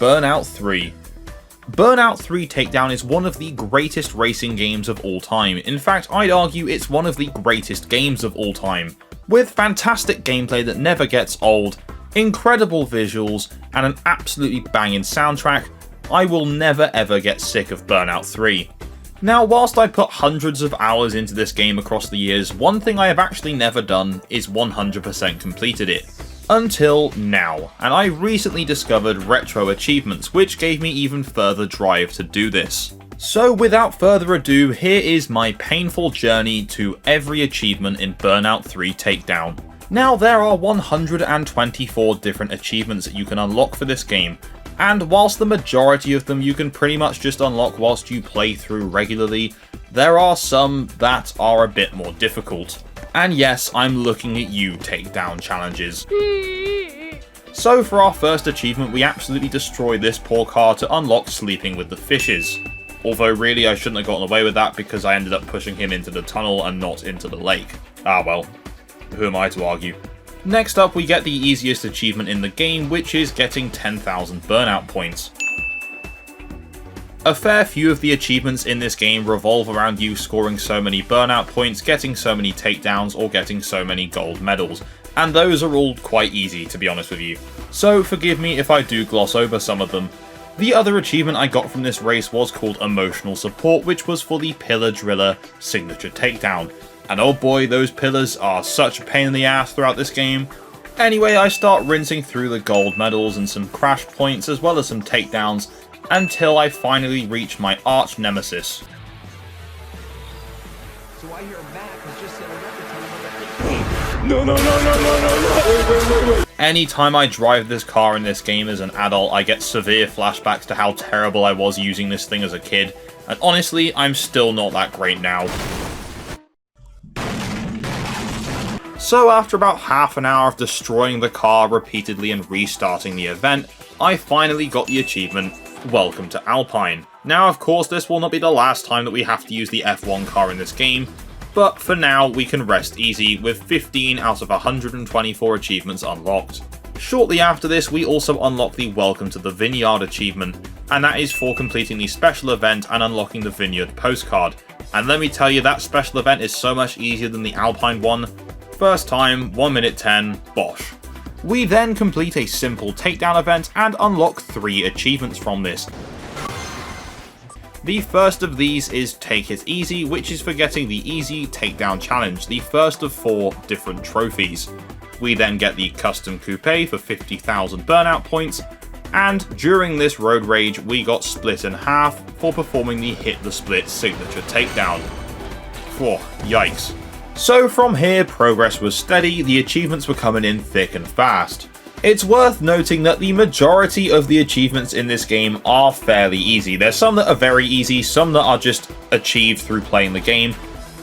Burnout 3. Burnout 3 Takedown is one of the greatest racing games of all time. In fact, I'd argue it's one of the greatest games of all time. With fantastic gameplay that never gets old, incredible visuals, and an absolutely banging soundtrack, I will never ever get sick of Burnout 3. Now, whilst I put hundreds of hours into this game across the years, one thing I have actually never done is 100% completed it. Until now, and I recently discovered retro achievements, which gave me even further drive to do this. So without further ado, here is my painful journey to every achievement in Burnout 3 Takedown. Now, there are 124 different achievements that you can unlock for this game, and whilst the majority of them you can pretty much just unlock whilst you play through regularly, there are some that are a bit more difficult. And yes, I'm looking at you, Takedown challenges. So for our first achievement, we absolutely destroy this poor car to unlock sleeping with the fishes. Although really I shouldn't have gotten away with that because I ended up pushing him into the tunnel and not into the lake. Ah well, who am I to argue? Next up, we get the easiest achievement in the game, which is getting 10,000 burnout points. A fair few of the achievements in this game revolve around you scoring so many burnout points, getting so many takedowns, or getting so many gold medals, and those are all quite easy, to be honest with you. So forgive me if I do gloss over some of them. The other achievement I got from this race was called Emotional Support, which was for the Pillar Driller signature takedown. And oh boy, those pillars are such a pain in the ass throughout this game. Anyway, I start rinsing through the gold medals and some crash points as well as some takedowns until I finally reach my arch nemesis. So I hear Mac has just set a record time. No. Anytime I drive this car in this game as an adult, I get severe flashbacks to how terrible I was using this thing as a kid. And honestly, I'm still not that great now. So after about half an hour of destroying the car repeatedly and restarting the event, I finally got the achievement, Welcome to Alpine. Now of course this will not be the last time that we have to use the F1 car in this game, but for now we can rest easy with 15 out of 124 achievements unlocked. Shortly after this we also unlock the Welcome to the Vineyard achievement, and that is for completing the special event and unlocking the Vineyard postcard. And let me tell you, that special event is so much easier than the Alpine one. First time, 1 minute 10, bosh. We then complete a simple takedown event and unlock 3 achievements from this. The first of these is Take It Easy, which is for getting the Easy Takedown Challenge, the first of 4 different trophies. We then get the Custom Coupe for 50,000 burnout points, and during this road rage we got split in half for performing the Hit the Split signature takedown. Whoa, yikes. So from here, progress was steady, the achievements were coming in thick and fast. It's worth noting that the majority of the achievements in this game are fairly easy. There's some that are very easy, some that are just achieved through playing the game,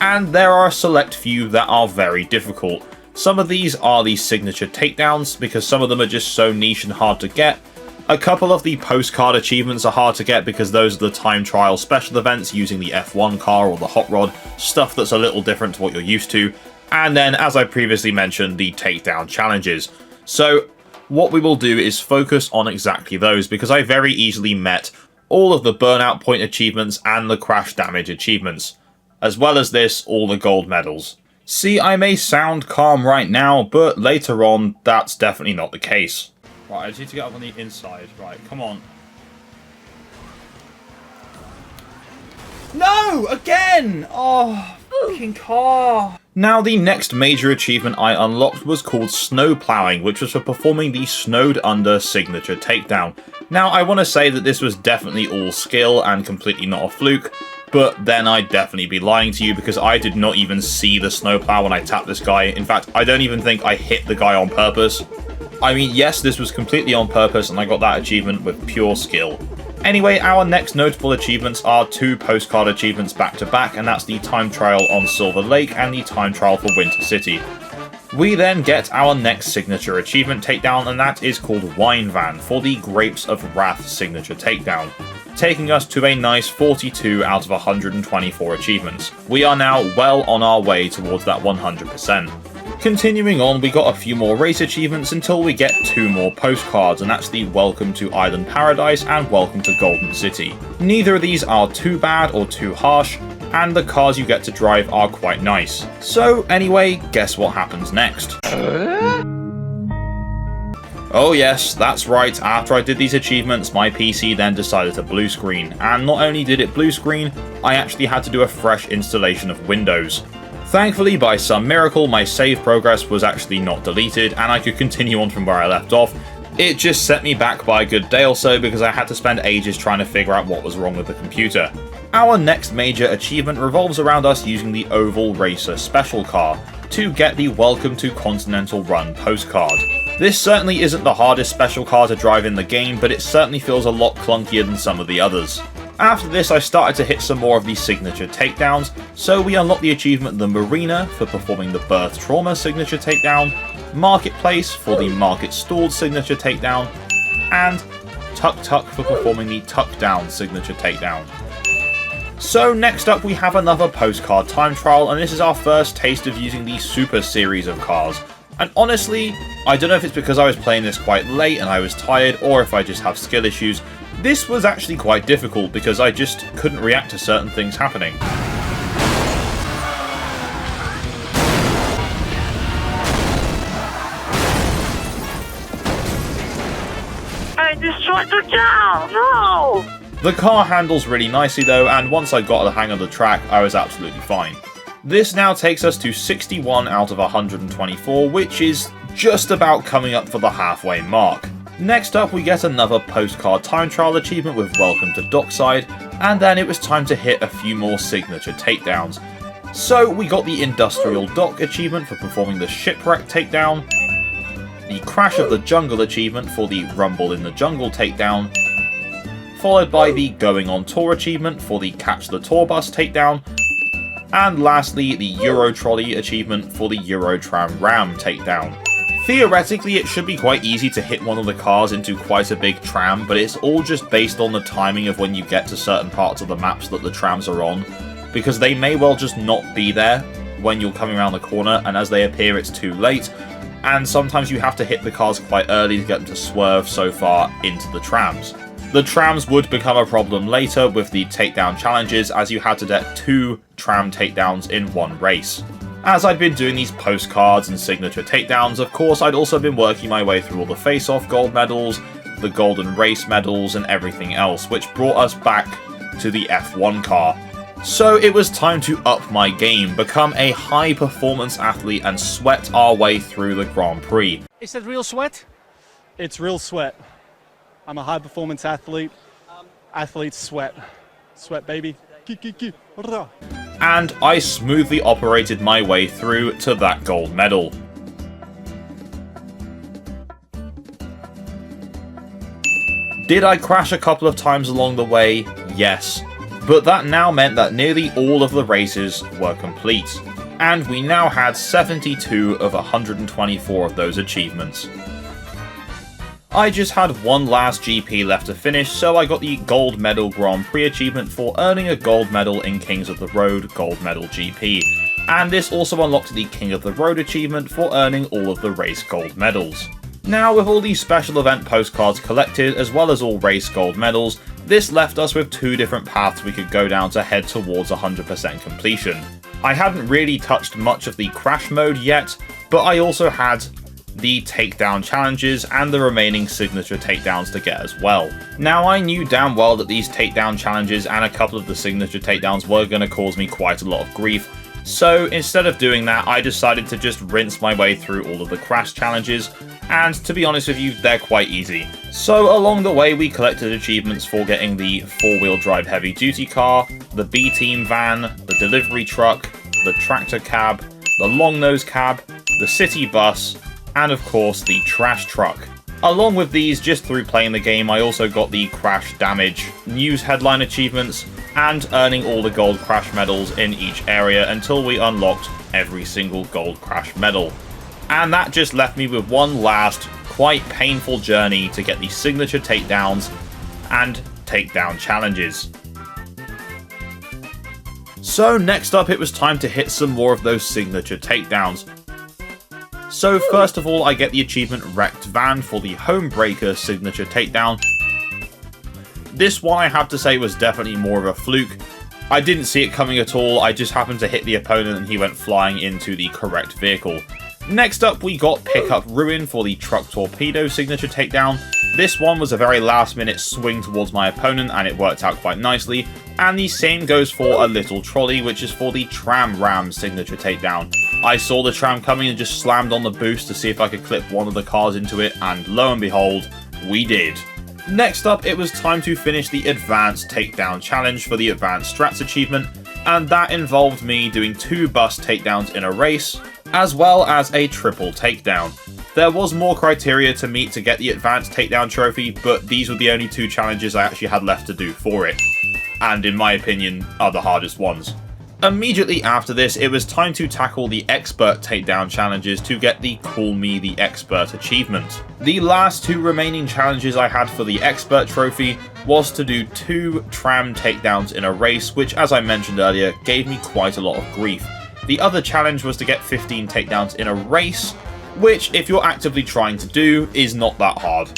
and there are a select few that are very difficult. Some of these are the signature takedowns, because some of them are just so niche and hard to get. A couple of the postcard achievements are hard to get because those are the time trial special events using the F1 car or the hot rod, stuff that's a little different to what you're used to. And then, as I previously mentioned, the takedown challenges. So what we will do is focus on exactly those, because I very easily met all of the burnout point achievements and the crash damage achievements, as well as this, all the gold medals. See, I may sound calm right now, but later on, that's definitely not the case. Right, I just need to get up on the inside. Right, come on. No! Again! Oh, fucking car! Now, the next major achievement I unlocked was called Snow Plowing, which was for performing the Snowed Under signature takedown. Now, I want to say that this was definitely all skill and completely not a fluke, but then I'd definitely be lying to you because I did not even see the snowplow when I tapped this guy. In fact, I don't even think I hit the guy on purpose. I mean, yes, this was completely on purpose and I got that achievement with pure skill. Anyway, our next notable achievements are 2 postcard achievements back to back, and that's the time trial on Silver Lake and the time trial for Winter City. We then get our next signature achievement takedown, and that is called Wine Van for the Grapes of Wrath signature takedown, taking us to a nice 42 out of 124 achievements. We are now well on our way towards that 100%. Continuing on, we got a few more race achievements until we get 2 more postcards, and that's the Welcome to Island Paradise and Welcome to Golden City. Neither of these are too bad or too harsh, and the cars you get to drive are quite nice. So anyway, guess what happens next? Oh yes, that's right, after I did these achievements, my PC then decided to blue screen, and not only did it blue screen, I actually had to do a fresh installation of Windows. Thankfully, by some miracle, my save progress was actually not deleted, and I could continue on from where I left off. It just set me back by a good day or so because I had to spend ages trying to figure out what was wrong with the computer. Our next major achievement revolves around us using the Oval Racer Special Car to get the Welcome to Continental Run postcard. This certainly isn't the hardest special car to drive in the game, but it certainly feels a lot clunkier than some of the others. After this, I started to hit some more of these signature takedowns, so we unlocked the achievement The Marina for performing the Birth Trauma signature takedown, Marketplace for the Market Stalled signature takedown, and Tuk Tuk for performing the Tuck Down signature takedown. So next up we have another postcard time trial, and this is our first taste of using the Super series of cars. And honestly, I don't know if it's because I was playing this quite late and I was tired, or if I just have skill issues. This was actually quite difficult because I just couldn't react to certain things happening. I destroyed the cow! No! The car handles really nicely though, and once I got the hang of the track, I was absolutely fine. This now takes us to 61 out of 124, which is just about coming up for the halfway mark. Next up we get another postcard time trial achievement with Welcome to Dockside, and then it was time to hit a few more signature takedowns. So we got the Industrial Dock achievement for performing the Shipwreck takedown, the Crash of the Jungle achievement for the Rumble in the Jungle takedown, followed by the Going on Tour achievement for the Catch the Tour Bus takedown, and lastly the Euro Trolley achievement for the Eurotram Ram takedown. Theoretically, it should be quite easy to hit one of the cars into quite a big tram, but it's all just based on the timing of when you get to certain parts of the maps that the trams are on, because they may well just not be there when you're coming around the corner, and as they appear it's too late, and sometimes you have to hit the cars quite early to get them to swerve so far into the trams. The trams would become a problem later with the takedown challenges, as you had to get 2 tram takedowns in one race. As I'd been doing these postcards and signature takedowns, of course I'd also been working my way through all the face-off gold medals, the golden race medals and everything else, which brought us back to the F1 car. So it was time to up my game, become a high-performance athlete and sweat our way through the Grand Prix. Is that real sweat? It's real sweat. I'm a high-performance athlete. Athletes sweat. Sweat, baby. And I smoothly operated my way through to that gold medal. Did I crash a couple of times along the way? Yes. But that now meant that nearly all of the races were complete. And we now had 72 of 124 of those achievements. I just had one last GP left to finish, so I got the Gold Medal Grand Prix achievement for earning a gold medal in Kings of the Road Gold Medal GP, and this also unlocked the King of the Road achievement for earning all of the race gold medals. Now, with all these special event postcards collected, as well as all race gold medals, this left us with 2 different paths we could go down to head towards 100% completion. I hadn't really touched much of the crash mode yet, but I also had the takedown challenges and the remaining signature takedowns to get as well. Now, I knew damn well that these takedown challenges and a couple of the signature takedowns were going to cause me quite a lot of grief, so instead of doing that, I decided to just rinse my way through all of the crash challenges, and to be honest with you, they're quite easy. So along the way we collected achievements for getting the 4-wheel drive heavy duty car, the B-team van, the delivery truck, the tractor cab, the long nose cab, the city bus, and of course the trash truck. Along with these, just through playing the game, I also got the crash damage news headline achievements and earning all the gold crash medals in each area until we unlocked every single gold crash medal. And that just left me with one last, quite painful journey to get the signature takedowns and takedown challenges. So next up, it was time to hit some more of those signature takedowns. So first of all, I get the achievement Wrecked Van for the Homebreaker signature takedown. This one I have to say was definitely more of a fluke. I didn't see it coming at all, I just happened to hit the opponent and he went flying into the correct vehicle. Next up we got Pickup Ruin for the Truck Torpedo signature takedown. This one was a very last minute swing towards my opponent and it worked out quite nicely. And the same goes for a Little Trolley, which is for the Tram Ram signature takedown. I saw the tram coming and just slammed on the boost to see if I could clip one of the cars into it, and lo and behold, we did. Next up, it was time to finish the Advanced Takedown Challenge for the Advanced Strats achievement, and that involved me doing 2 bus takedowns in a race, as well as a triple takedown. There was more criteria to meet to get the Advanced Takedown trophy, but these were the only 2 challenges I actually had left to do for it, and in my opinion, are the hardest ones. Immediately after this, it was time to tackle the Expert Takedown challenges to get the Call Me the Expert achievement. The last 2 remaining challenges I had for the Expert trophy was to do 2 tram takedowns in a race, which as I mentioned earlier, gave me quite a lot of grief. The other challenge was to get 15 takedowns in a race, which if you're actively trying to do, is not that hard.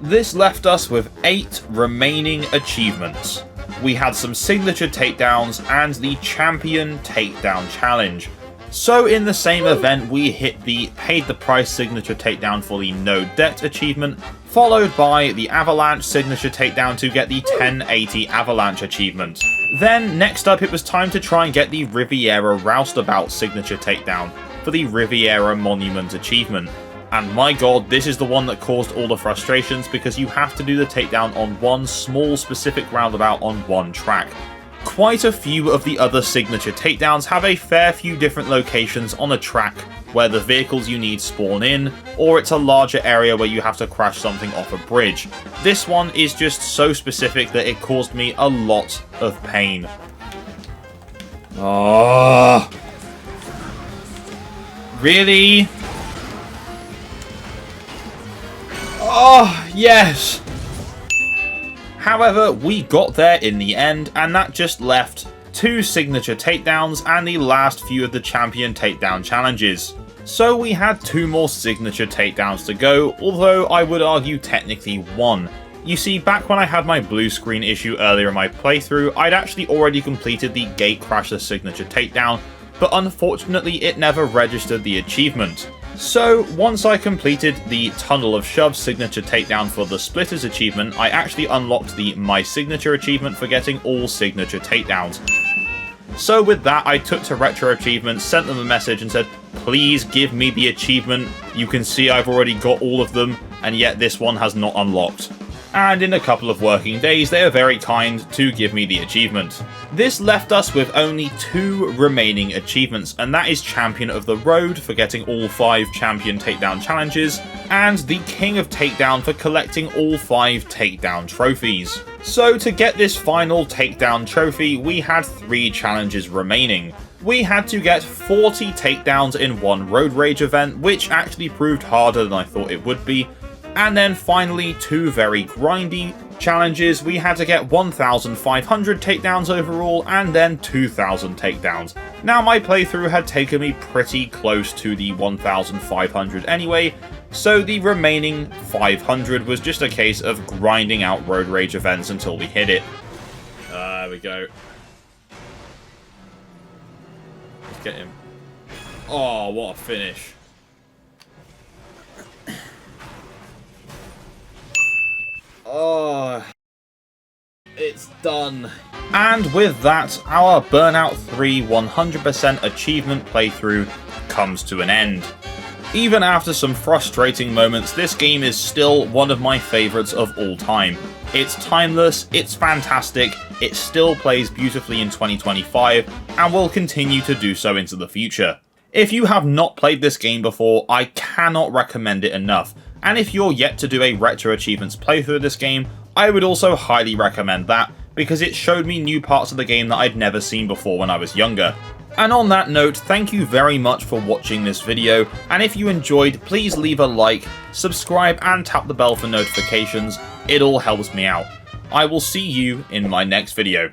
This left us with 8 remaining achievements. We had some signature takedowns and the Champion Takedown Challenge. So in the same event, we hit the Paid the Price signature takedown for the No Debt achievement, followed by the Avalanche signature takedown to get the 1080 Avalanche achievement. Then next up, it was time to try and get the Riviera Roustabout signature takedown for the Riviera Monument achievement. And my god, this is the one that caused all the frustrations because you have to do the takedown on one small specific roundabout on one track. Quite a few of the other signature takedowns have a fair few different locations on a track where the vehicles you need spawn in, or it's a larger area where you have to crash something off a bridge. This one is just so specific that it caused me a lot of pain. Oh, really? Oh, yes! However, we got there in the end, and that just left 2 signature takedowns and the last few of the Champion Takedown challenges. So we had 2 more signature takedowns to go, although I would argue technically 1. You see, back when I had my blue screen issue earlier in my playthrough, I'd actually already completed the Gatecrasher signature takedown, but unfortunately it never registered the achievement. So, once I completed the Tunnel of Shove signature takedown for the Splitters achievement, I actually unlocked the My Signature achievement for getting all signature takedowns. So with that, I took to Retro Achievements, sent them a message and said, please give me the achievement. You can see I've already got all of them, and yet this one has not unlocked. And in a couple of working days, they are very kind to give me the achievement. This left us with only 2 remaining achievements, and that is Champion of the Road for getting all 5 Champion Takedown challenges, and the King of Takedown for collecting all 5 Takedown trophies. So to get this final Takedown trophy, we had 3 challenges remaining. We had to get 40 takedowns in one Road Rage event, which actually proved harder than I thought it would be. And then finally, 2 very grindy challenges. We had to get 1,500 takedowns overall, and then 2,000 takedowns. Now my playthrough had taken me pretty close to the 1,500 anyway, so the remaining 500 was just a case of grinding out Road Rage events until we hit it. There we go. Let's get him. Oh, what a finish. Oh, it's done. And with that, our Burnout 3 100% achievement playthrough comes to an end. Even after some frustrating moments, this game is still one of my favourites of all time. It's timeless, it's fantastic, it still plays beautifully in 2025, and will continue to do so into the future. If you have not played this game before, I cannot recommend it enough. And if you're yet to do a Retro Achievements playthrough of this game, I would also highly recommend that, because it showed me new parts of the game that I'd never seen before when I was younger. And on that note, thank you very much for watching this video, and if you enjoyed, please leave a like, subscribe and tap the bell for notifications. It all helps me out. I will see you in my next video.